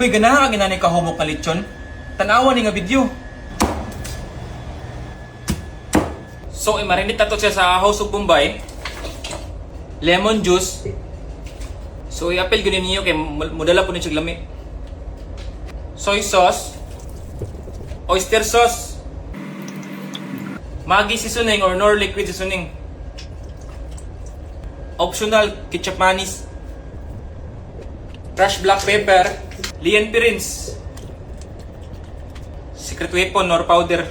Hoy, ganahan ka ginani ka humok na lechon. Tanawa ni nga video. So, imarinit na to siya sa House of Bombay. Lemon juice. So, i-apel gano'n niyo kay mudala po niyo siya lami. Soy sauce. Oyster sauce. Maggi seasoning or nor liquid seasoning. Optional, ketchup manis. Crushed black pepper. Lian Pirins. Secret weapon or powder.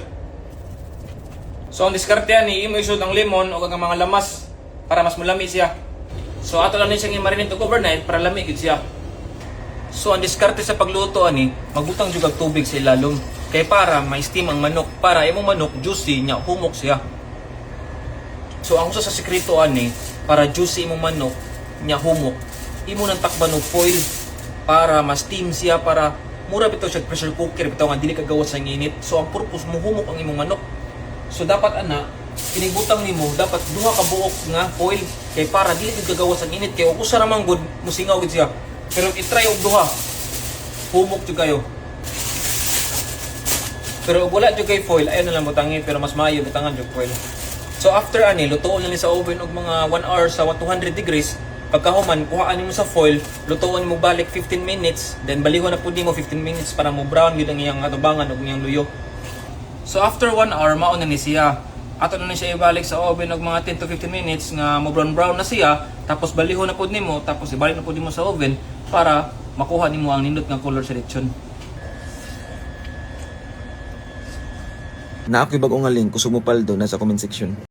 So ang diskarte yan, i-imo isod ang lemon o ang mga lamas para mas mulami siya. So ato lang siyang i-marinate overnight para lamig siya. So ang diskarte sa pagluto ani, magbutang jud og tubig sa ilalom. Kay para ma-steam ang manok, para imong manok juicy nya, humok siya. So ang usa sa sekreto ani, para juicy imong manok nya humok, imo nang takban og foil para ma-steam siya, para mura bitaw siya pressure cooker bitaw nga dili kagawas sa init. So ang purpose mo humok ang imong manok. So dapat ana, pinibutang nimo dapat duha ka buok nga foil kay para dili gid kagawas ang init, kay usa ra man gud musingaw gid siya. Pero i-try og duha, humok jud kayo. Pero wala jud kay foil, ayon na lang butangi, pero mas maayo butangan jud foil. So after ani, lutuon na ni sa oven og mga 1 hour sa 200 degrees. Pagkahuman, kuhaan nimo sa foil, lutuon mo balik 15 minutes, then balihon na pud nimo 15 minutes para mo brown gid ang iyang atubangan ug iyang luyo. So after 1 hour, mao na ni siya. Ato na siya ibalik sa oven og mga 10 to 15 minutes nga mo brown na siya, tapos balihon na pud nimo, tapos ibalik na pud nimo sa oven para makuha nimo ang nindot nga color sa lechon. Na ako'y bagong nga link, kusog mo paldo na sa comment section.